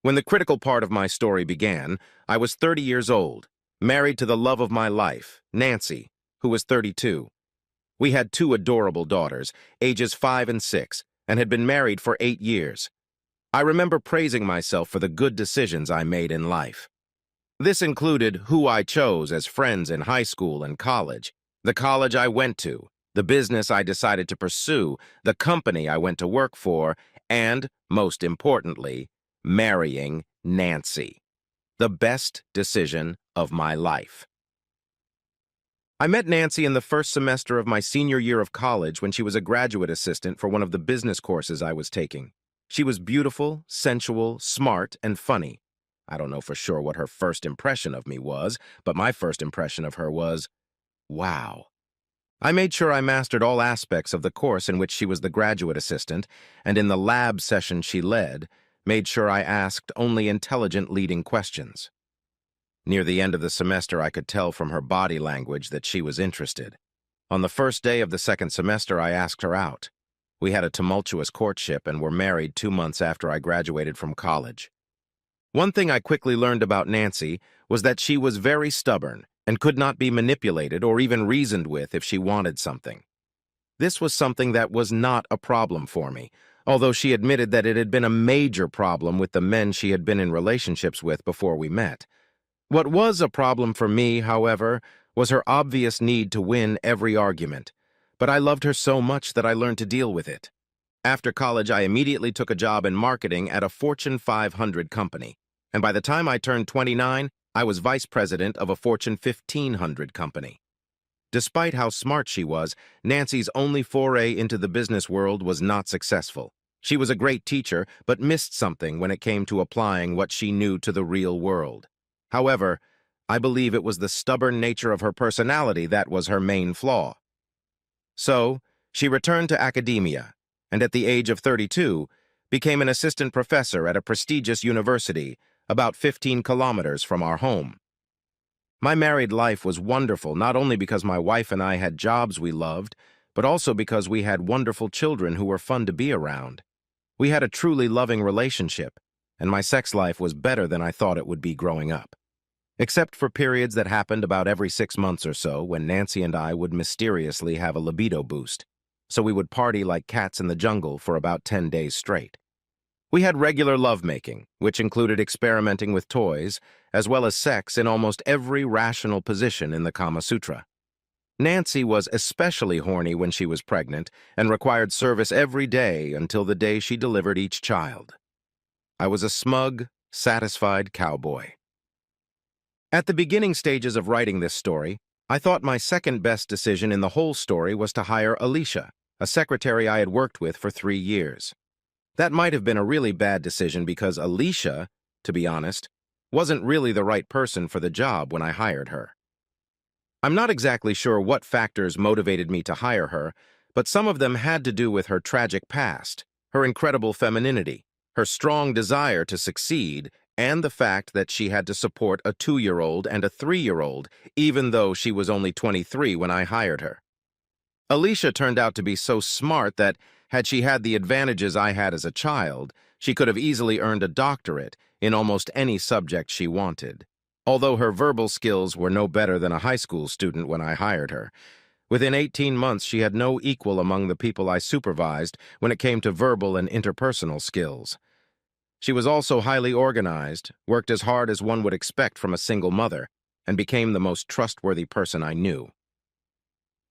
When the critical part of my story began, I was 30 years old, married to the love of my life, Nancy, who was 32. We had two adorable daughters, ages 5 and 6, and had been married for 8 years. I remember praising myself for the good decisions I made in life. This included who I chose as friends in high school and college, the college I went to, the business I decided to pursue, the company I went to work for, and, most importantly, marrying Nancy. The best decision of my life. I met Nancy in the first semester of my senior year of college when she was a graduate assistant for one of the business courses I was taking. She was beautiful, sensual, smart, and funny. I don't know for sure what her first impression of me was, but my first impression of her was, wow. I made sure I mastered all aspects of the course in which she was the graduate assistant, and in the lab session she led, made sure I asked only intelligent leading questions. Near the end of the semester, I could tell from her body language that she was interested. On the first day of the second semester, I asked her out. We had a tumultuous courtship and were married 2 months after I graduated from college. One thing I quickly learned about Nancy was that she was very stubborn and could not be manipulated or even reasoned with if she wanted something. This was something that was not a problem for me, although she admitted that it had been a major problem with the men she had been in relationships with before we met. What was a problem for me, however, was her obvious need to win every argument, but I loved her so much that I learned to deal with it. After college, I immediately took a job in marketing at a Fortune 500 company, and by the time I turned 29, I was vice president of a Fortune 1500 company. Despite how smart she was, Nancy's only foray into the business world was not successful. She was a great teacher, but missed something when it came to applying what she knew to the real world. However, I believe it was the stubborn nature of her personality that was her main flaw. So, she returned to academia, and at the age of 32, became an assistant professor at a prestigious university about 15 kilometers from our home. My married life was wonderful not only because my wife and I had jobs we loved, but also because we had wonderful children who were fun to be around. We had a truly loving relationship, and my sex life was better than I thought it would be growing up. Except for periods that happened about every 6 months or so when Nancy and I would mysteriously have a libido boost, so we would party like cats in the jungle for about 10 days straight. We had regular lovemaking, which included experimenting with toys, as well as sex in almost every rational position in the Kama Sutra. Nancy was especially horny when she was pregnant and required service every day until the day she delivered each child. I was a smug, satisfied cowboy. At the beginning stages of writing this story, I thought my second best decision in the whole story was to hire Alicia, a secretary I had worked with for 3 years. That might have been a really bad decision because Alicia, to be honest, wasn't really the right person for the job when I hired her. I'm not exactly sure what factors motivated me to hire her, but some of them had to do with her tragic past, her incredible femininity, her strong desire to succeed, and the fact that she had to support a 2-year-old and a 3-year-old, even though she was only 23 when I hired her. Alicia turned out to be so smart that, had she had the advantages I had as a child, she could have easily earned a doctorate in almost any subject she wanted. Although her verbal skills were no better than a high school student when I hired her, within 18 months she had no equal among the people I supervised when it came to verbal and interpersonal skills. She was also highly organized, worked as hard as one would expect from a single mother, and became the most trustworthy person I knew.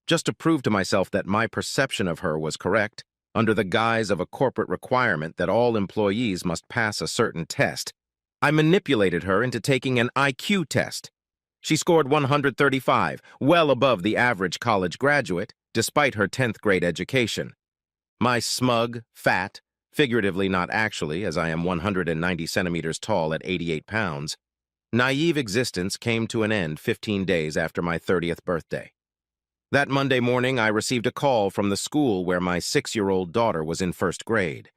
Just to prove to myself that my perception of her was correct, under the guise of a corporate requirement that all employees must pass a certain test, I manipulated her into taking an IQ test. She scored 135, well above the average college graduate, despite her 10th grade education. My smug, fat, figuratively not actually, as I am 190 centimeters tall at 88 pounds, naive existence came to an end 15 days after my 30th birthday. That Monday morning, I received a call from the school where my 6-year-old daughter was in 1st grade.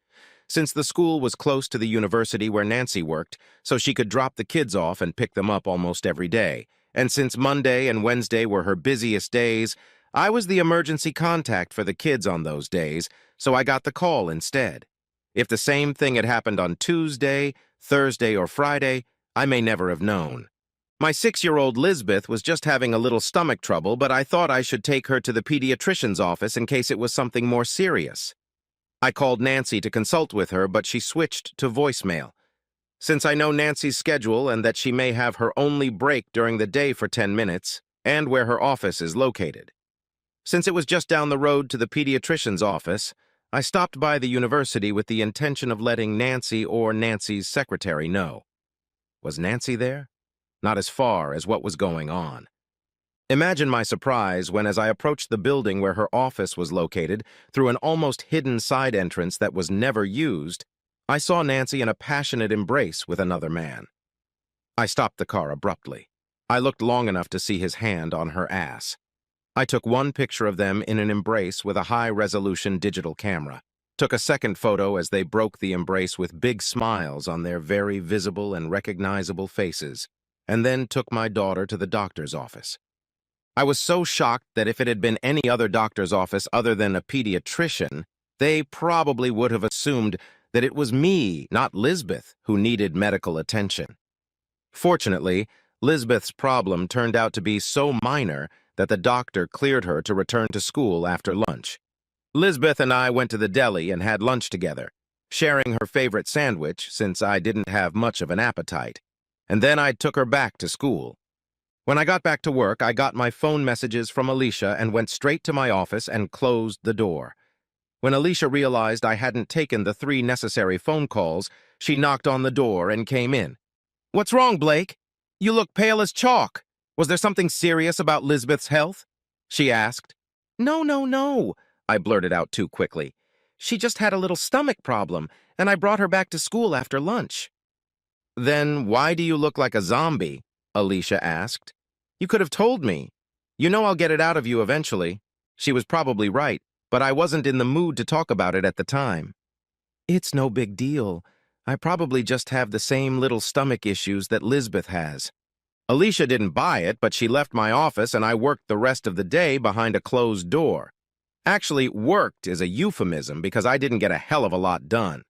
Since the school was close to the university where Nancy worked, so she could drop the kids off and pick them up almost every day, and since Monday and Wednesday were her busiest days, I was the emergency contact for the kids on those days, so I got the call instead. If the same thing had happened on Tuesday, Thursday or Friday, I may never have known. My 6-year-old Lisbeth was just having a little stomach trouble, but I thought I should take her to the pediatrician's office in case it was something more serious. I called Nancy to consult with her, but she switched to voicemail. Since I know Nancy's schedule and that she may have her only break during the day for 10 minutes, and where her office is located. Since it was just down the road to the pediatrician's office, I stopped by the university with the intention of letting Nancy or Nancy's secretary know. Was Nancy there? Not as far as what was going on. Imagine my surprise when, as I approached the building where her office was located, through an almost hidden side entrance that was never used, I saw Nancy in a passionate embrace with another man. I stopped the car abruptly. I looked long enough to see his hand on her ass. I took one picture of them in an embrace with a high-resolution digital camera, took a second photo as they broke the embrace with big smiles on their very visible and recognizable faces, and then took my daughter to the doctor's office. I was so shocked that if it had been any other doctor's office other than a pediatrician, they probably would have assumed that it was me, not Lisbeth, who needed medical attention. Fortunately, Lisbeth's problem turned out to be so minor that the doctor cleared her to return to school after lunch. Lisbeth and I went to the deli and had lunch together, sharing her favorite sandwich since I didn't have much of an appetite. And then I took her back to school. When I got back to work, I got my phone messages from Alicia and went straight to my office and closed the door. When Alicia realized I hadn't taken the 3 necessary phone calls, she knocked on the door and came in. "What's wrong, Blake? You look pale as chalk. Was there something serious about Lisbeth's health?" she asked. No, I blurted out too quickly. "She just had a little stomach problem, and I brought her back to school after lunch." "Then why do you look like a zombie?" Alicia asked. "You could have told me. You know I'll get it out of you eventually." She was probably right, but I wasn't in the mood to talk about it at the time. "It's no big deal. I probably just have the same little stomach issues that Lisbeth has." Alicia didn't buy it, but she left my office and I worked the rest of the day behind a closed door. Actually, worked is a euphemism because I didn't get a hell of a lot done.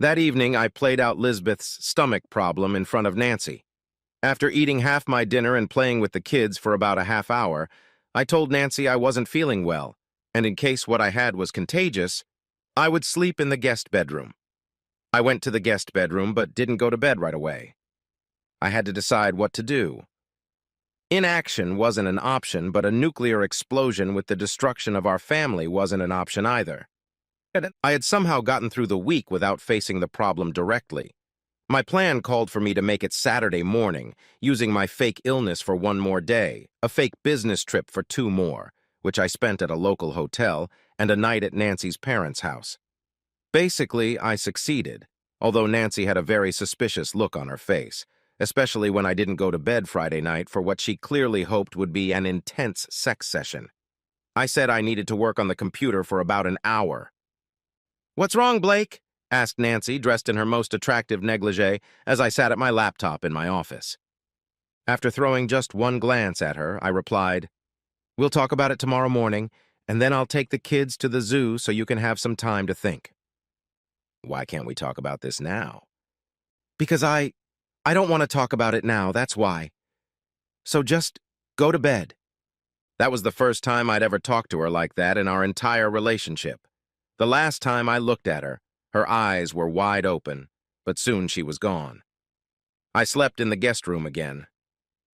That evening, I played out Lisbeth's stomach problem in front of Nancy. After eating half my dinner and playing with the kids for about a half hour, I told Nancy I wasn't feeling well, and in case what I had was contagious, I would sleep in the guest bedroom. I went to the guest bedroom but didn't go to bed right away. I had to decide what to do. Inaction wasn't an option, but a nuclear explosion with the destruction of our family wasn't an option either. I had somehow gotten through the week without facing the problem directly. My plan called for me to make it Saturday morning, using my fake illness for 1 more day, a fake business trip for 2 more, which I spent at a local hotel, and a night at Nancy's parents' house. Basically, I succeeded, although Nancy had a very suspicious look on her face, especially when I didn't go to bed Friday night for what she clearly hoped would be an intense sex session. I said I needed to work on the computer for about an hour. "What's wrong, Blake?" asked Nancy, dressed in her most attractive negligee, as I sat at my laptop in my office. After throwing just one glance at her, I replied, "We'll talk about it tomorrow morning, and then I'll take the kids to the zoo so you can have some time to think." "Why can't we talk about this now?" "Because I don't want to talk about it now, that's why. So just go to bed." That was the first time I'd ever talked to her like that in our entire relationship. The last time I looked at her, her eyes were wide open, but soon she was gone. I slept in the guest room again.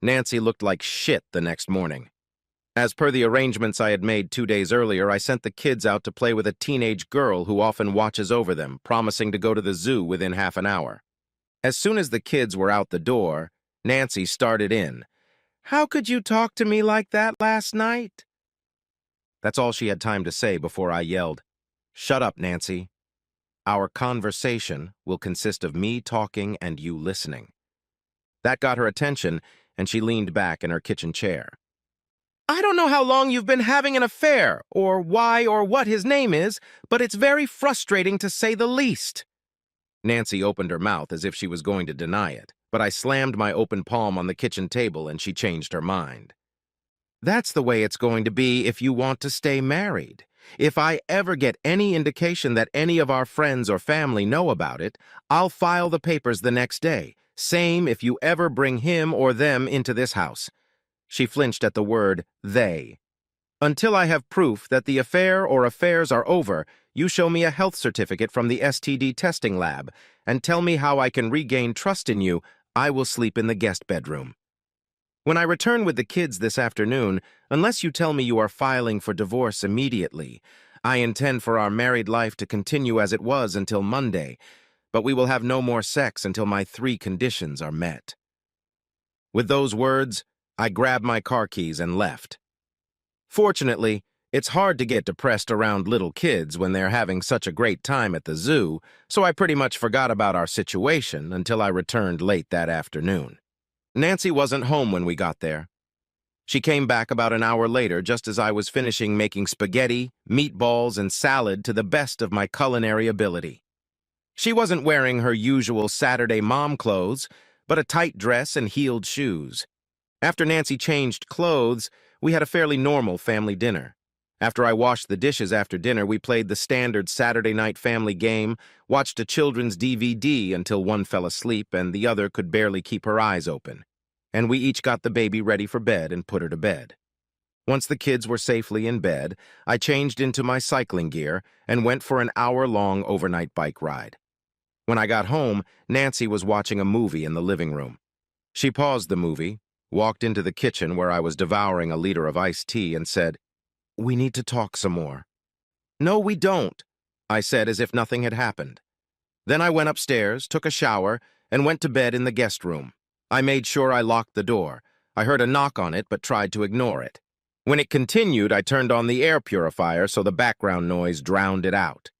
Nancy looked like shit the next morning. As per the arrangements I had made 2 days earlier, I sent the kids out to play with a teenage girl who often watches over them, promising to go to the zoo within half an hour. As soon as the kids were out the door, Nancy started in. "How could you talk to me like that last night?" That's all she had time to say before I yelled, "Shut up, Nancy. Our conversation will consist of me talking and you listening." That got her attention, and she leaned back in her kitchen chair. "I don't know how long you've been having an affair, or why or what his name is, but it's very frustrating to say the least." Nancy opened her mouth as if she was going to deny it, but I slammed my open palm on the kitchen table and she changed her mind. "That's the way it's going to be if you want to stay married. If I ever get any indication that any of our friends or family know about it, I'll file the papers the next day. Same if you ever bring him or them into this house." She flinched at the word they. "Until I have proof that the affair or affairs are over, you show me a health certificate from the STD testing lab and tell me how I can regain trust in you. I will sleep in the guest bedroom. When I return with the kids this afternoon, unless you tell me you are filing for divorce immediately, I intend for our married life to continue as it was until Monday, but we will have no more sex until my 3 conditions are met." With those words, I grabbed my car keys and left. Fortunately, it's hard to get depressed around little kids when they're having such a great time at the zoo, so I pretty much forgot about our situation until I returned late that afternoon. Nancy wasn't home when we got there. She came back about an hour later just as I was finishing making spaghetti, meatballs, and salad to the best of my culinary ability. She wasn't wearing her usual Saturday mom clothes, but a tight dress and heeled shoes. After Nancy changed clothes, we had a fairly normal family dinner. After I washed the dishes after dinner, we played the standard Saturday night family game, watched a children's DVD until one fell asleep and the other could barely keep her eyes open. And we each got the baby ready for bed and put her to bed. Once the kids were safely in bed, I changed into my cycling gear and went for an hour-long overnight bike ride. When I got home, Nancy was watching a movie in the living room. She paused the movie, walked into the kitchen where I was devouring a liter of iced tea and said, "We need to talk some more." "No, we don't," I said as if nothing had happened. Then I went upstairs, took a shower, and went to bed in the guest room. I made sure I locked the door. I heard a knock on it but tried to ignore it. When it continued, I turned on the air purifier so the background noise drowned it out.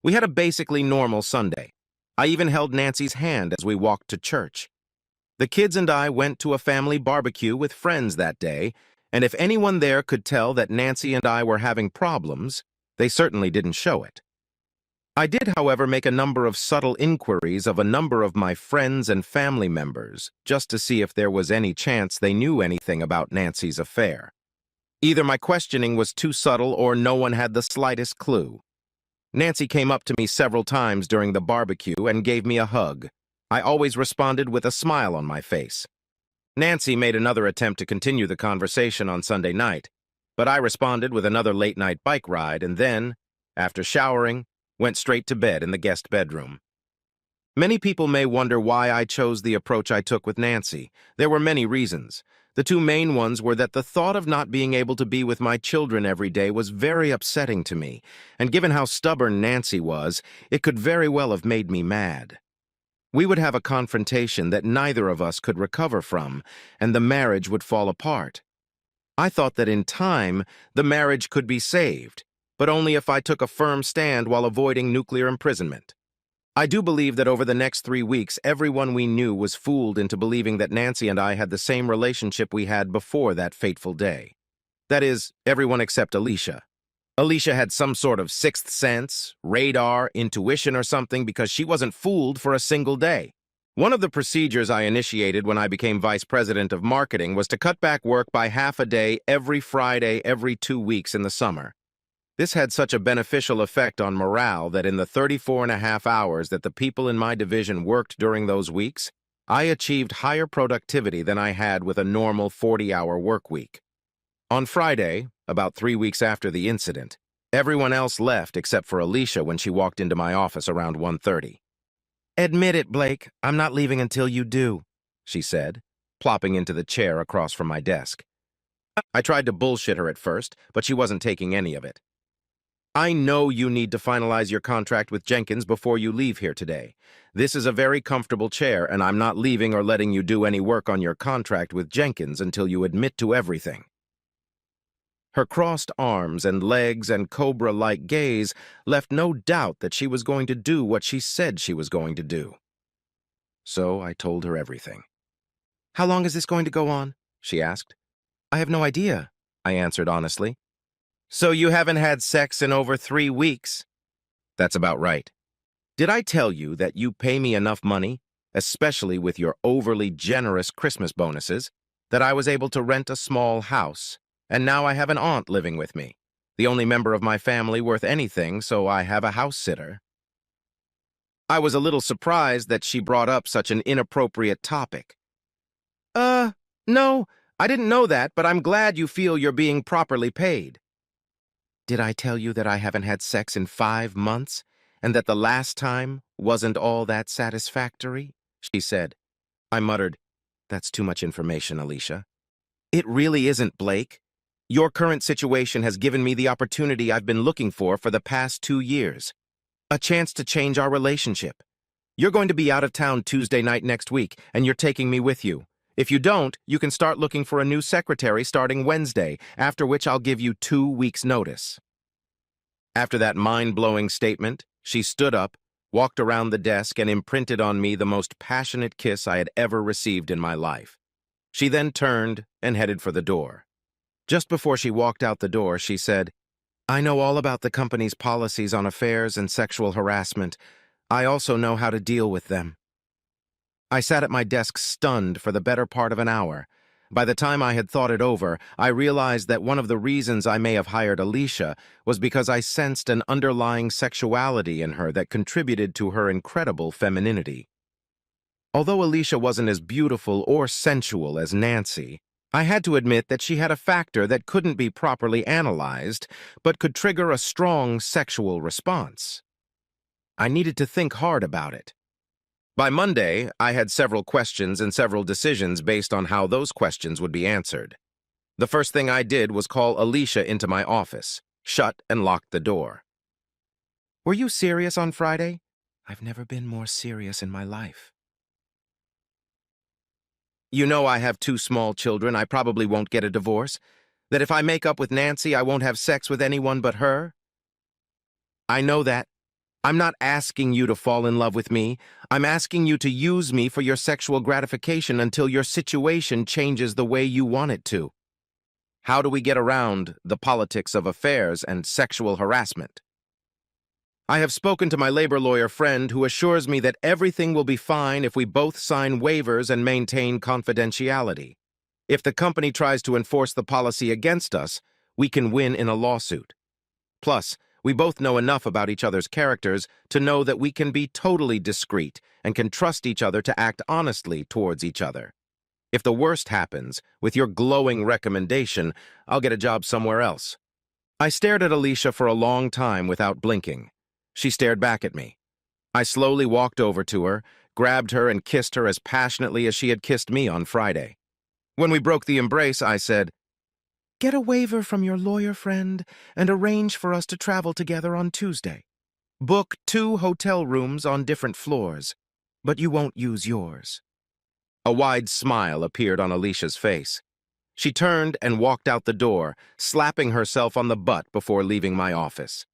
We had a basically normal Sunday. I even held Nancy's hand as we walked to church. The kids and I went to a family barbecue with friends that day, and if anyone there could tell that Nancy and I were having problems, they certainly didn't show it. I did, however, make a number of subtle inquiries of a number of my friends and family members, just to see if there was any chance they knew anything about Nancy's affair. Either my questioning was too subtle or no one had the slightest clue. Nancy came up to me several times during the barbecue and gave me a hug. I always responded with a smile on my face. Nancy made another attempt to continue the conversation on Sunday night, but I responded with another late-night bike ride and then, after showering, went straight to bed in the guest bedroom. Many people may wonder why I chose the approach I took with Nancy. There were many reasons. The 2 main ones were that the thought of not being able to be with my children every day was very upsetting to me, and given how stubborn Nancy was, it could very well have made me mad. We would have a confrontation that neither of us could recover from, and the marriage would fall apart. I thought that in time, the marriage could be saved, but only if I took a firm stand while avoiding nuclear imprisonment. I do believe that over the next 3 weeks, everyone we knew was fooled into believing that Nancy and I had the same relationship we had before that fateful day. That is, everyone except Alicia. Alicia had some sort of sixth sense, radar, intuition or something because she wasn't fooled for a single day. One of the procedures I initiated when I became vice president of marketing was to cut back work by half a day every Friday every 2 weeks in the summer. This had such a beneficial effect on morale that in the 34.5 hours that the people in my division worked during those weeks, I achieved higher productivity than I had with a normal 40-hour work week. On Friday, about 3 weeks after the incident, everyone else left except for Alicia when she walked into my office around 1:30. "Admit it, Blake, I'm not leaving until you do," she said, plopping into the chair across from my desk. I tried to bullshit her at first, but she wasn't taking any of it. "I know you need to finalize your contract with Jenkins before you leave here today. This is a very comfortable chair, and I'm not leaving or letting you do any work on your contract with Jenkins until you admit to everything." Her crossed arms and legs and cobra-like gaze left no doubt that she was going to do what she said she was going to do. So I told her everything. "How long is this going to go on?" she asked. "I have no idea," I answered honestly. "So you haven't had sex in over 3 weeks?" "That's about right." "Did I tell you that you pay me enough money, especially with your overly generous Christmas bonuses, that I was able to rent a small house, and now I have an aunt living with me? The only member of my family worth anything, so I have a house sitter. I was a little surprised that she brought up such an inappropriate topic. No, I didn't know that, but I'm glad you feel you're being properly paid. Did I tell you that I haven't had sex in 5 months, and that the last time wasn't all that satisfactory? She said. I muttered, "That's too much information, Alicia." It really isn't, Blake. Your current situation has given me the opportunity I've been looking for the past 2 years. A chance to change our relationship. You're going to be out of town Tuesday night next week, and you're taking me with you. If you don't, you can start looking for a new secretary starting Wednesday, after which I'll give you 2 weeks' notice. After that mind-blowing statement, she stood up, walked around the desk, and imprinted on me the most passionate kiss I had ever received in my life. She then turned and headed for the door. Just before she walked out the door, she said, "I know all about the company's policies on affairs and sexual harassment. I also know how to deal with them." I sat at my desk stunned for the better part of an hour. By the time I had thought it over, I realized that one of the reasons I may have hired Alicia was because I sensed an underlying sexuality in her that contributed to her incredible femininity. Although Alicia wasn't as beautiful or sensual as Nancy, I had to admit that she had a factor that couldn't be properly analyzed, but could trigger a strong sexual response. I needed to think hard about it. By Monday, I had several questions and several decisions based on how those questions would be answered. The first thing I did was call Alicia into my office, shut and locked the door. "Were you serious on Friday?" "I've never been more serious in my life." "You know I have 2 small children. I probably won't get a divorce. That if I make up with Nancy, I won't have sex with anyone but her." "I know that. I'm not asking you to fall in love with me. I'm asking you to use me for your sexual gratification until your situation changes the way you want it to. How do we get around the politics of affairs and sexual harassment?" "I have spoken to my labor lawyer friend who assures me that everything will be fine if we both sign waivers and maintain confidentiality. If the company tries to enforce the policy against us, we can win in a lawsuit. Plus, we both know enough about each other's characters to know that we can be totally discreet and can trust each other to act honestly towards each other. If the worst happens, with your glowing recommendation, I'll get a job somewhere else." I stared at Alicia for a long time without blinking. She stared back at me. I slowly walked over to her, grabbed her, and kissed her as passionately as she had kissed me on Friday. When we broke the embrace, I said, "Get a waiver from your lawyer friend and arrange for us to travel together on Tuesday. Book 2 hotel rooms on different floors, but you won't use yours." A wide smile appeared on Alicia's face. She turned and walked out the door, slapping herself on the butt before leaving my office.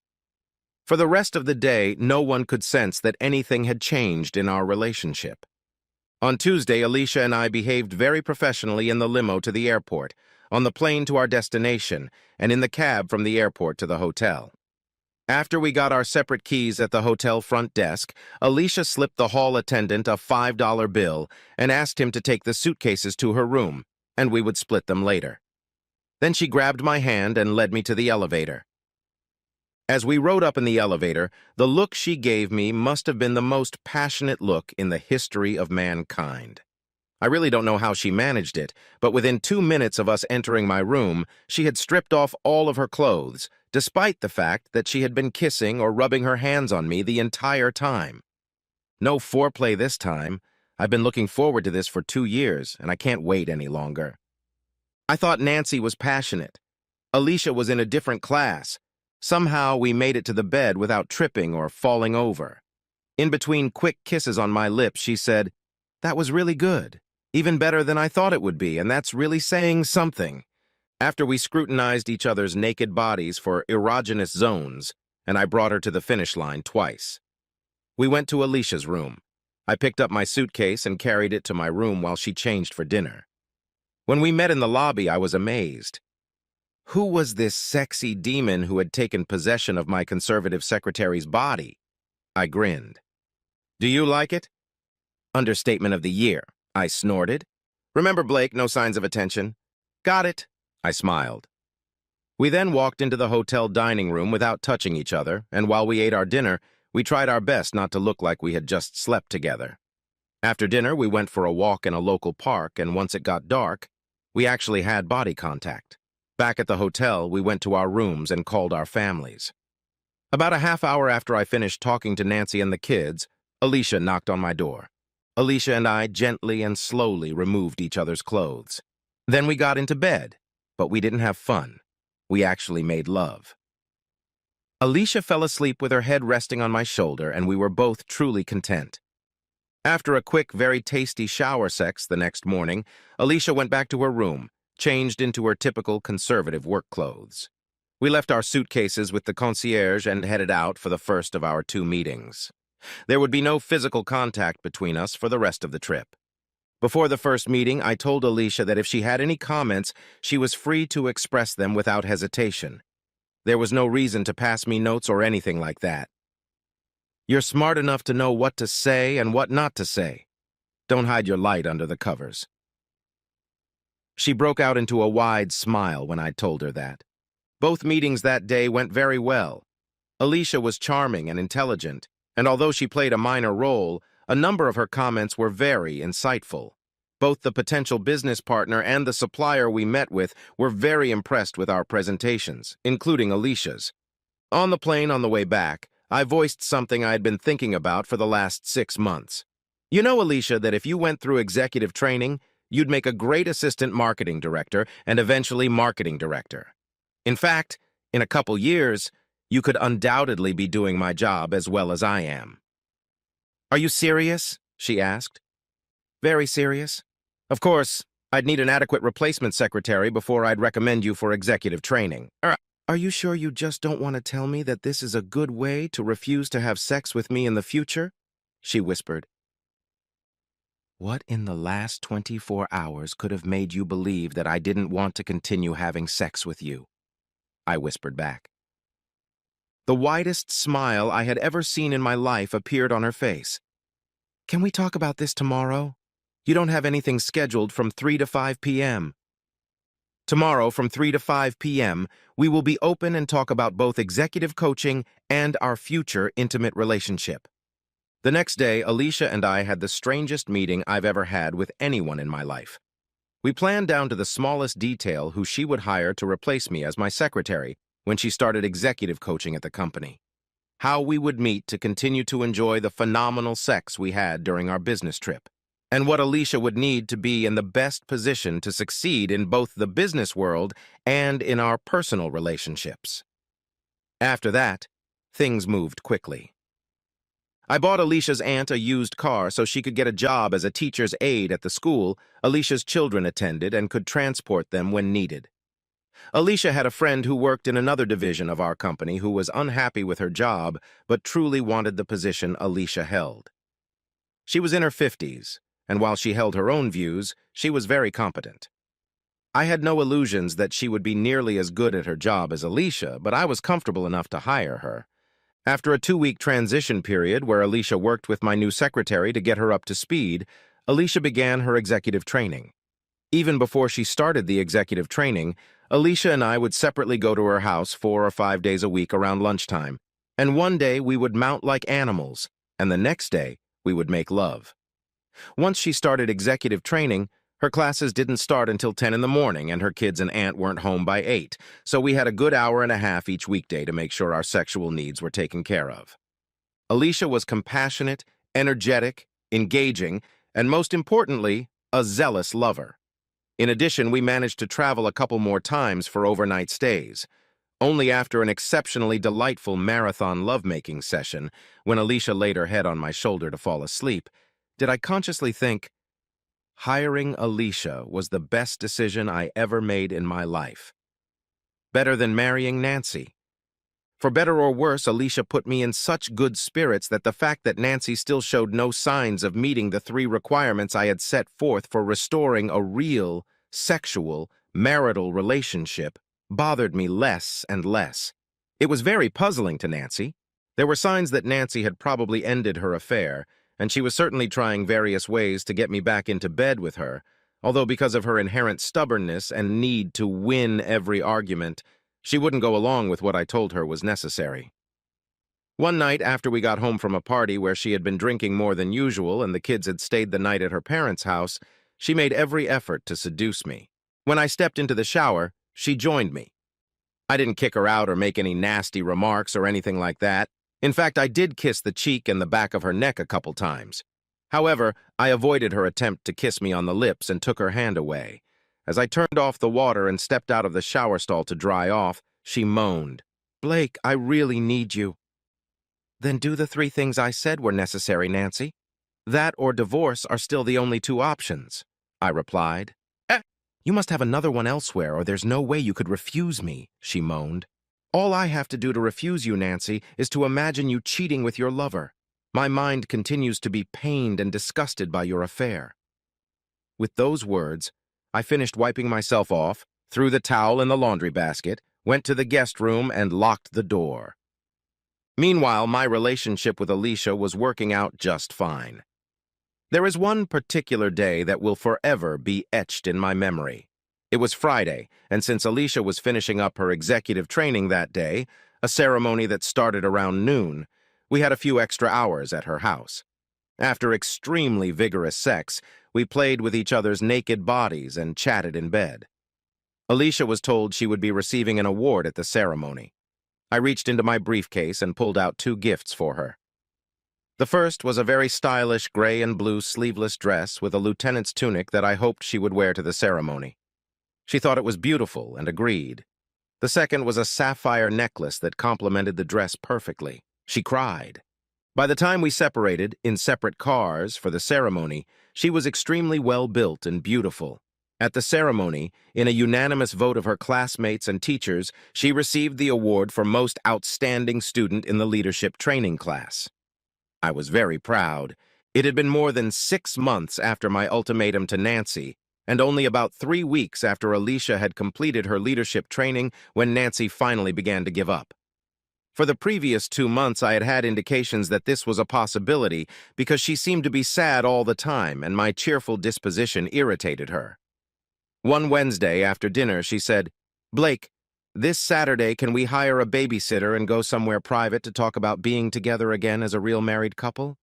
For the rest of the day, no one could sense that anything had changed in our relationship. On Tuesday, Alicia and I behaved very professionally in the limo to the airport, on the plane to our destination, and in the cab from the airport to the hotel. After we got our separate keys at the hotel front desk, Alicia slipped the hall attendant a $5 bill and asked him to take the suitcases to her room, and we would split them later. Then she grabbed my hand and led me to the elevator. As we rode up in the elevator, the look she gave me must have been the most passionate look in the history of mankind. I really don't know how she managed it, but within 2 minutes of us entering my room, she had stripped off all of her clothes, despite the fact that she had been kissing or rubbing her hands on me the entire time. No foreplay this time. I've been looking forward to this for 2 years, and I can't wait any longer. I thought Nancy was passionate. Alicia was in a different class. Somehow we made it to the bed without tripping or falling over. In between quick kisses on my lips, she said, "That was really good. Even better than I thought it would be, and that's really saying something." After we scrutinized each other's naked bodies for erogenous zones, and I brought her to the finish line twice. We went to Alicia's room. I picked up my suitcase and carried it to my room while she changed for dinner. When we met in the lobby, I was amazed. Who was this sexy demon who had taken possession of my conservative secretary's body? I grinned. "Do you like it?" "Understatement of the year," I snorted. "Remember, Blake, no signs of attention." "Got it," I smiled. We then walked into the hotel dining room without touching each other, and while we ate our dinner, we tried our best not to look like we had just slept together. After dinner, we went for a walk in a local park, and once it got dark, we actually had body contact. Back at the hotel, we went to our rooms and called our families. About a half hour after I finished talking to Nancy and the kids, Alicia knocked on my door. Alicia and I gently and slowly removed each other's clothes. Then we got into bed, but we didn't have fun. We actually made love. Alicia fell asleep with her head resting on my shoulder, and we were both truly content. After a quick, very tasty shower sex the next morning, Alicia went back to her room, changed into her typical conservative work clothes. We left our suitcases with the concierge and headed out for the first of our 2 meetings. There would be no physical contact between us for the rest of the trip. Before the first meeting, I told Alicia that if she had any comments, she was free to express them without hesitation. There was no reason to pass me notes or anything like that. You're smart enough to know what to say and what not to say. Don't hide your light under the covers. She broke out into a wide smile when I told her that. Both meetings that day went very well. Alicia was charming and intelligent, and although she played a minor role, a number of her comments were very insightful. Both the potential business partner and the supplier we met with were very impressed with our presentations, including Alicia's. On the plane on the way back, I voiced something I had been thinking about for the last 6 months. You know, Alicia, that if you went through executive training, you'd make a great assistant marketing director and eventually marketing director. In fact, in a couple years, you could undoubtedly be doing my job as well as I am. Are you serious? She asked. Very serious. Of course, I'd need an adequate replacement secretary before I'd recommend you for executive training. Are you sure you just don't want to tell me that this is a good way to refuse to have sex with me in the future? She whispered. What in the last 24 hours could have made you believe that I didn't want to continue having sex with you? I whispered back. The widest smile I had ever seen in my life appeared on her face. Can we talk about this tomorrow? You don't have anything scheduled from 3 to 5 p.m. Tomorrow, from 3 to 5 p.m., we will be open and talk about both executive coaching and our future intimate relationship. The next day, Alicia and I had the strangest meeting I've ever had with anyone in my life. We planned down to the smallest detail who she would hire to replace me as my secretary when she started executive coaching at the company. How we would meet to continue to enjoy the phenomenal sex we had during our business trip, and what Alicia would need to be in the best position to succeed in both the business world and in our personal relationships. After that, things moved quickly. I bought Alicia's aunt a used car so she could get a job as a teacher's aide at the school Alicia's children attended and could transport them when needed. Alicia had a friend who worked in another division of our company who was unhappy with her job but truly wanted the position Alicia held. She was in her 50s, and while she held her own views, she was very competent. I had no illusions that she would be nearly as good at her job as Alicia, but I was comfortable enough to hire her. After a 2-week transition period where Alicia worked with my new secretary to get her up to speed, Alicia began her executive training. Even before she started the executive training, Alicia and I would separately go to her house 4 or 5 days a week around lunchtime, and one day we would mount like animals, and the next day we would make love. Once she started executive training, her classes didn't start until 10 in the morning, and her kids and aunt weren't home by 8, so we had a good hour and a half each weekday to make sure our sexual needs were taken care of. Alicia was compassionate, energetic, engaging, and most importantly, a zealous lover. In addition, we managed to travel a couple more times for overnight stays. Only after an exceptionally delightful marathon lovemaking session, when Alicia laid her head on my shoulder to fall asleep, did I consciously think, hiring Alicia was the best decision I ever made in my life. Better than marrying Nancy. For better or worse, Alicia put me in such good spirits that the fact that Nancy still showed no signs of meeting the 3 requirements I had set forth for restoring a real, sexual, marital relationship bothered me less and less. It was very puzzling to Nancy. There were signs that Nancy had probably ended her affair, and she was certainly trying various ways to get me back into bed with her, although because of her inherent stubbornness and need to win every argument, She wouldn't go along with what I told her was necessary. One night after we got home from a party where she had been drinking more than usual and the kids had stayed the night at her parents' house, she made every effort to seduce me. When I stepped into the shower, she joined me. I didn't kick her out or make any nasty remarks or anything like that. In fact, I did kiss the cheek and the back of her neck a couple times. However, I avoided her attempt to kiss me on the lips and took her hand away. As I turned off the water and stepped out of the shower stall to dry off, she moaned, "Blake, I really need you." "Then do the 3 things I said were necessary, Nancy. That or divorce are still the only 2 options," I replied. "You must have another one elsewhere, or there's no way you could refuse me," she moaned. "All I have to do to refuse you, Nancy, is to imagine you cheating with your lover. My mind continues to be pained and disgusted by your affair." With those words, I finished wiping myself off, threw the towel in the laundry basket, went to the guest room, and locked the door. Meanwhile, my relationship with Alicia was working out just fine. There is one particular day that will forever be etched in my memory. It was Friday, and since Alicia was finishing up her executive training that day, a ceremony that started around noon, we had a few extra hours at her house. After extremely vigorous sex, we played with each other's naked bodies and chatted in bed. Alicia was told she would be receiving an award at the ceremony. I reached into my briefcase and pulled out 2 gifts for her. The first was a very stylish gray and blue sleeveless dress with a lieutenant's tunic that I hoped she would wear to the ceremony. She thought it was beautiful and agreed. The second was a sapphire necklace that complemented the dress perfectly. She cried. By the time we separated, in separate cars, for the ceremony, she was extremely well-built and beautiful. At the ceremony, in a unanimous vote of her classmates and teachers, she received the award for Most Outstanding Student in the Leadership Training class. I was very proud. It had been more than 6 months after my ultimatum to Nancy, and only about 3 weeks after Alicia had completed her leadership training when Nancy finally began to give up. For the previous 2 months, I had had indications that this was a possibility because she seemed to be sad all the time, and my cheerful disposition irritated her. One Wednesday after dinner, she said, "Blake, this Saturday can we hire a babysitter and go somewhere private to talk about being together again as a real married couple?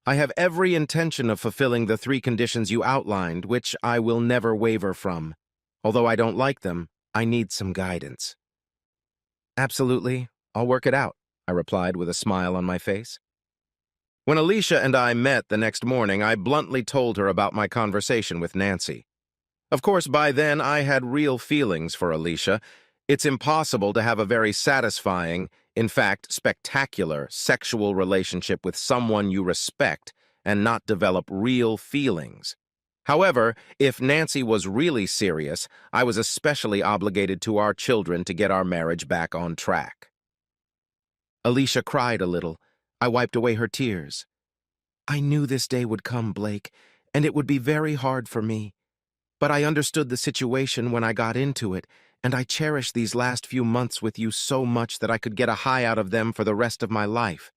I have every intention of fulfilling the 3 conditions you outlined, which I will never waver from. Although I don't like them, I need some guidance." "Absolutely, I'll work it out," I replied with a smile on my face. When Alicia and I met the next morning, I bluntly told her about my conversation with Nancy. Of course, by then, I had real feelings for Alicia. It's impossible to have a very satisfying, in fact, spectacular, sexual relationship with someone you respect and not develop real feelings. However, if Nancy was really serious, I was especially obligated to our children to get our marriage back on track. Alicia cried a little. I wiped away her tears. "I knew this day would come, Blake, and it would be very hard for me. But I understood the situation when I got into it, and I cherish these last few months with you so much that I could get a high out of them for the rest of my life.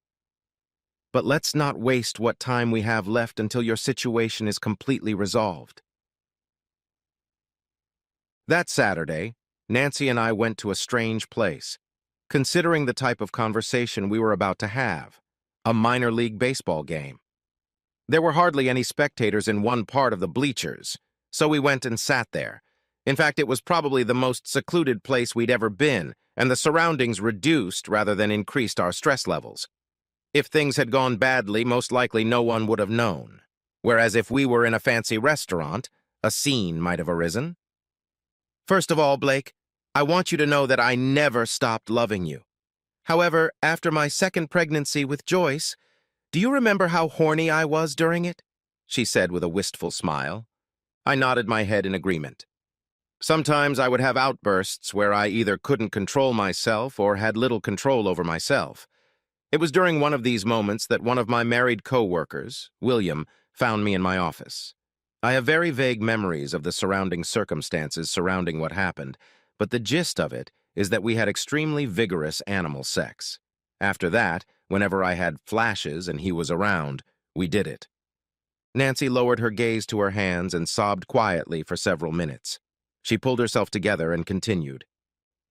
But let's not waste what time we have left until your situation is completely resolved." That Saturday, Nancy and I went to a strange place, considering the type of conversation we were about to have, a minor league baseball game. There were hardly any spectators in one part of the bleachers, so we went and sat there. In fact, it was probably the most secluded place we'd ever been, and the surroundings reduced rather than increased our stress levels. If things had gone badly, most likely no one would have known. Whereas if we were in a fancy restaurant, a scene might have arisen. "First of all, Blake, I want you to know that I never stopped loving you. However, after my second pregnancy with Joyce, do you remember how horny I was during it?" she said with a wistful smile. I nodded my head in agreement. Sometimes I would have outbursts where I either couldn't control myself or had little control over myself. It was during one of these moments that one of my married co-workers, William, found me in my office. I have very vague memories of the surrounding circumstances surrounding what happened, but the gist of it is that we had extremely vigorous animal sex. After that, whenever I had flashes and he was around, we did it. Nancy lowered her gaze to her hands and sobbed quietly for several minutes. She pulled herself together and continued.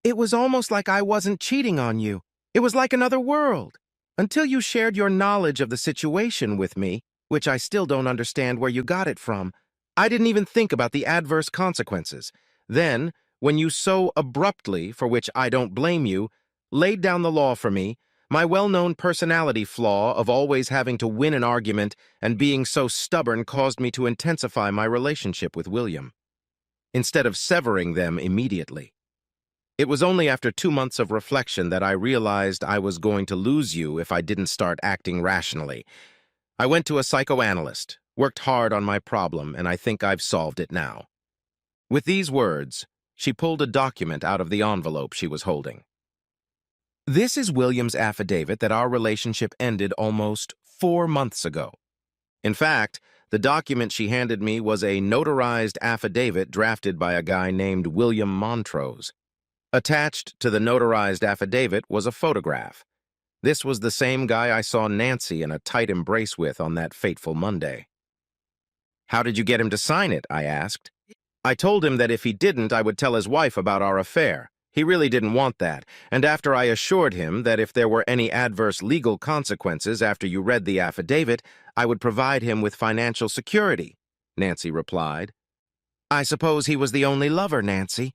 It was almost like I wasn't cheating on you. It was like another world. Until you shared your knowledge of the situation with me, which I still don't understand where you got it from. I didn't even think about the adverse consequences. Then, when you so abruptly, for which I don't blame you, laid down the law for me, my well-known personality flaw of always having to win an argument and being so stubborn caused me to intensify my relationship with William, instead of severing them immediately. It was only after 2 months of reflection that I realized I was going to lose you if I didn't start acting rationally. I went to a psychoanalyst, worked hard on my problem, and I think I've solved it now. With these words, she pulled a document out of the envelope she was holding. This is William's affidavit that our relationship ended almost 4 months ago. In fact, the document she handed me was a notarized affidavit drafted by a guy named William Montrose. Attached to the notarized affidavit was a photograph. This was the same guy I saw Nancy in a tight embrace with on that fateful Monday. "How did you get him to sign it?" I asked. "I told him that if he didn't, I would tell his wife about our affair. He really didn't want that, and after I assured him that if there were any adverse legal consequences after you read the affidavit, I would provide him with financial security," Nancy replied. "I suppose he was the only lover, Nancy."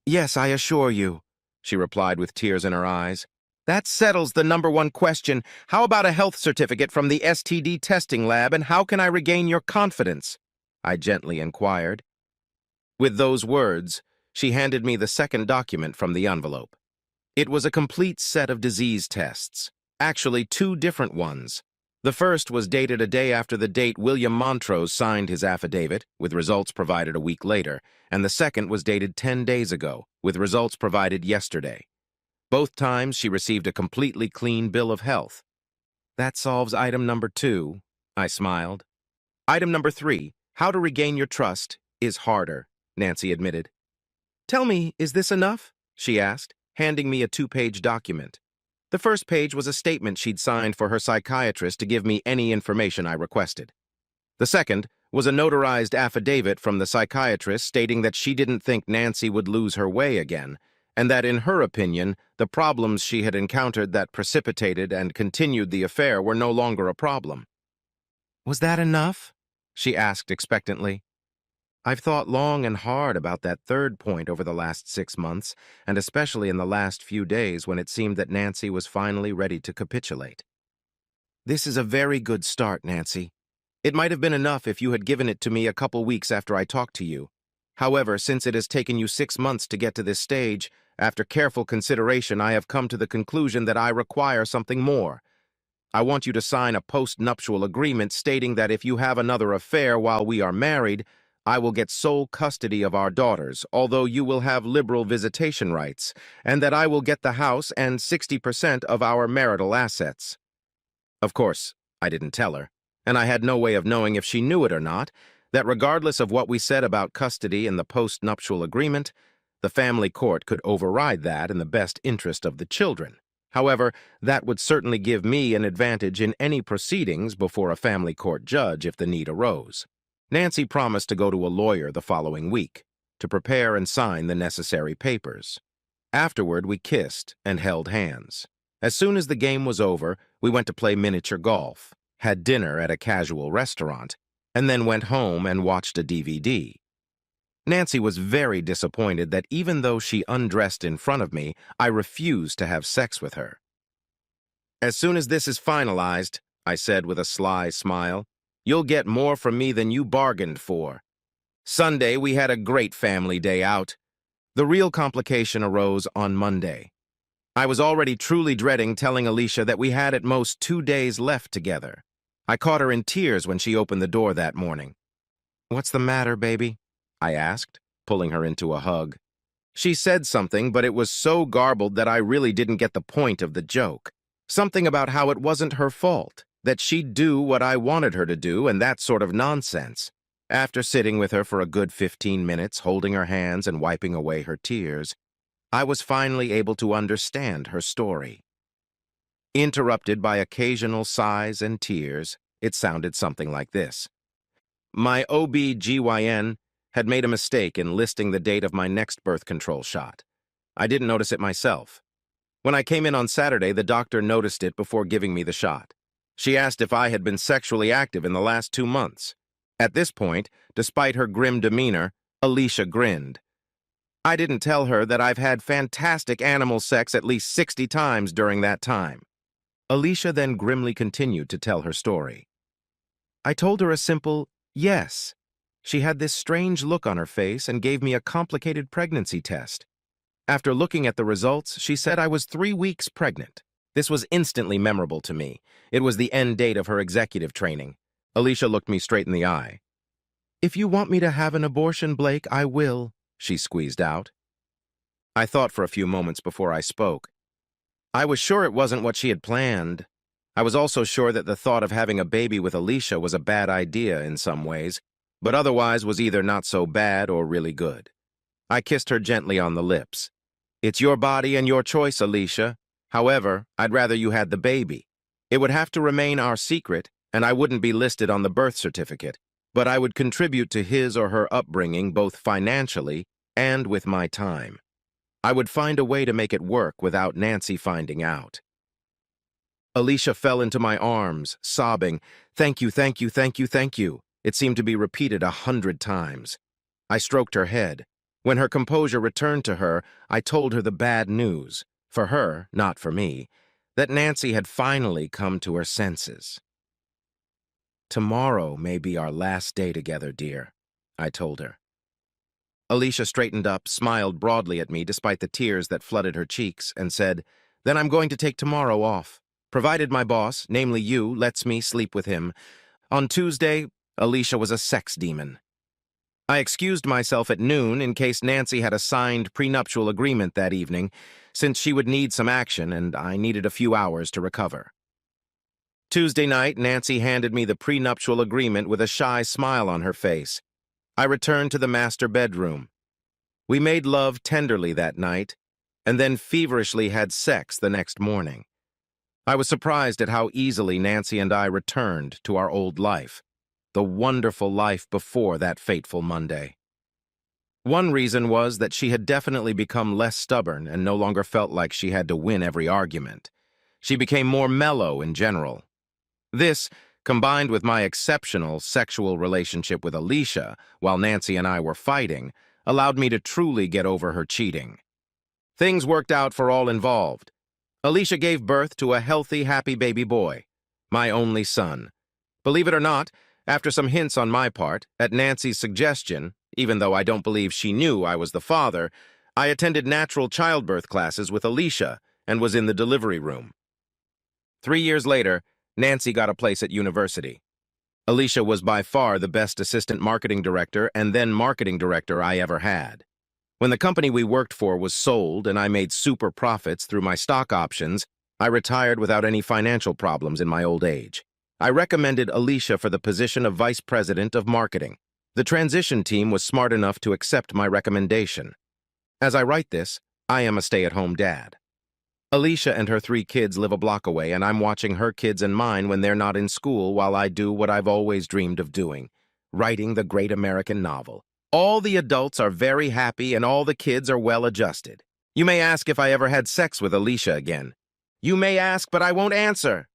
"Yes, I assure you," she replied with tears in her eyes. "That settles the number one question. How about a health certificate from the STD testing lab, and how can I regain your confidence?" I gently inquired. With those words, she handed me the second document from the envelope. It was a complete set of disease tests, actually 2 different ones. The first was dated a day after the date William Montrose signed his affidavit, with results provided a week later, and the second was dated 10 days ago, with results provided yesterday. Both times she received a completely clean bill of health. "That solves item number 2, I smiled. "Item number 3, how to regain your trust, is harder," Nancy admitted. "Tell me, is this enough?" she asked, handing me a 2-page document. The first page was a statement she'd signed for her psychiatrist to give me any information I requested. The second was a notarized affidavit from the psychiatrist stating that she didn't think Nancy would lose her way again, and that in her opinion, the problems she had encountered that precipitated and continued the affair were no longer a problem. "Was that enough?" she asked expectantly. I've thought long and hard about that third point over the last 6 months, and especially in the last few days when it seemed that Nancy was finally ready to capitulate. "This is a very good start, Nancy. It might have been enough if you had given it to me a couple weeks after I talked to you. However, since it has taken you 6 months to get to this stage, after careful consideration I have come to the conclusion that I require something more. I want you to sign a post-nuptial agreement stating that if you have another affair while we are married, I will get sole custody of our daughters, although you will have liberal visitation rights, and that I will get the house and 60% of our marital assets." Of course, I didn't tell her, and I had no way of knowing if she knew it or not, that regardless of what we said about custody in the post-nuptial agreement, the family court could override that in the best interest of the children. However, that would certainly give me an advantage in any proceedings before a family court judge if the need arose. Nancy promised to go to a lawyer the following week to prepare and sign the necessary papers. Afterward, we kissed and held hands. As soon as the game was over, we went to play miniature golf, had dinner at a casual restaurant, and then went home and watched a DVD. Nancy was very disappointed that even though she undressed in front of me, I refused to have sex with her. "As soon as this is finalized," I said with a sly smile, "you'll get more from me than you bargained for." Sunday, we had a great family day out. The real complication arose on Monday. I was already truly dreading telling Alicia that we had at most 2 days left together. I caught her in tears when she opened the door that morning. "What's the matter, baby?" I asked, pulling her into a hug. She said something, but it was so garbled that I really didn't get the point of the joke. Something about how it wasn't her fault, that she'd do what I wanted her to do, and that sort of nonsense. After sitting with her for a good 15 minutes, holding her hands and wiping away her tears, I was finally able to understand her story. Interrupted by occasional sighs and tears, it sounded something like this. My OB-GYN had made a mistake in listing the date of my next birth control shot. I didn't notice it myself. When I came in on Saturday, the doctor noticed it before giving me the shot. She asked if I had been sexually active in the last 2 months. At this point, despite her grim demeanor, Alicia grinned. I didn't tell her that I've had fantastic animal sex at least 60 times during that time. Alicia then grimly continued to tell her story. I told her a simple yes. She had this strange look on her face and gave me a complicated pregnancy test. After looking at the results, she said I was 3 weeks pregnant. This was instantly memorable to me. It was the end date of her executive training. Alicia looked me straight in the eye. "If you want me to have an abortion, Blake, I will," she squeezed out. I thought for a few moments before I spoke. I was sure it wasn't what she had planned. I was also sure that the thought of having a baby with Alicia was a bad idea in some ways, but otherwise was either not so bad or really good. I kissed her gently on the lips. "It's your body and your choice, Alicia. However, I'd rather you had the baby. It would have to remain our secret, and I wouldn't be listed on the birth certificate, but I would contribute to his or her upbringing both financially and with my time. I would find a way to make it work without Nancy finding out." Alicia fell into my arms, sobbing, "Thank you, thank you, thank you, thank you." It seemed to be repeated 100 times. I stroked her head. When her composure returned to her, I told her the bad news, for her, not for me, that Nancy had finally come to her senses. "Tomorrow may be our last day together, dear," I told her. Alicia straightened up, smiled broadly at me despite the tears that flooded her cheeks, and said, "Then I'm going to take tomorrow off, provided my boss, namely you, lets me sleep with him. On Tuesday, Alicia was a sex demon." I excused myself at noon in case Nancy had a signed prenuptial agreement that evening, since she would need some action and I needed a few hours to recover. Tuesday night, Nancy handed me the prenuptial agreement with a shy smile on her face. I returned to the master bedroom. We made love tenderly that night, and then feverishly had sex the next morning. I was surprised at how easily Nancy and I returned to our old life, the wonderful life before that fateful Monday. One reason was that she had definitely become less stubborn and no longer felt like she had to win every argument. She became more mellow in general. This, combined with my exceptional sexual relationship with Alicia while Nancy and I were fighting, allowed me to truly get over her cheating. Things worked out for all involved. Alicia gave birth to a healthy, happy baby boy, my only son. Believe it or not, after some hints on my part, at Nancy's suggestion, even though I don't believe she knew I was the father, I attended natural childbirth classes with Alicia and was in the delivery room. 3 years later, Nancy got a place at university. Alicia was by far the best assistant marketing director and then marketing director I ever had. When the company we worked for was sold and I made super profits through my stock options, I retired without any financial problems in my old age. I recommended Alicia for the position of vice president of marketing. The transition team was smart enough to accept my recommendation. As I write this, I am a stay-at-home dad. Alicia and her 3 kids live a block away, and I'm watching her kids and mine when they're not in school while I do what I've always dreamed of doing, writing the great American novel. All the adults are very happy and all the kids are well-adjusted. You may ask if I ever had sex with Alicia again. You may ask, but I won't answer.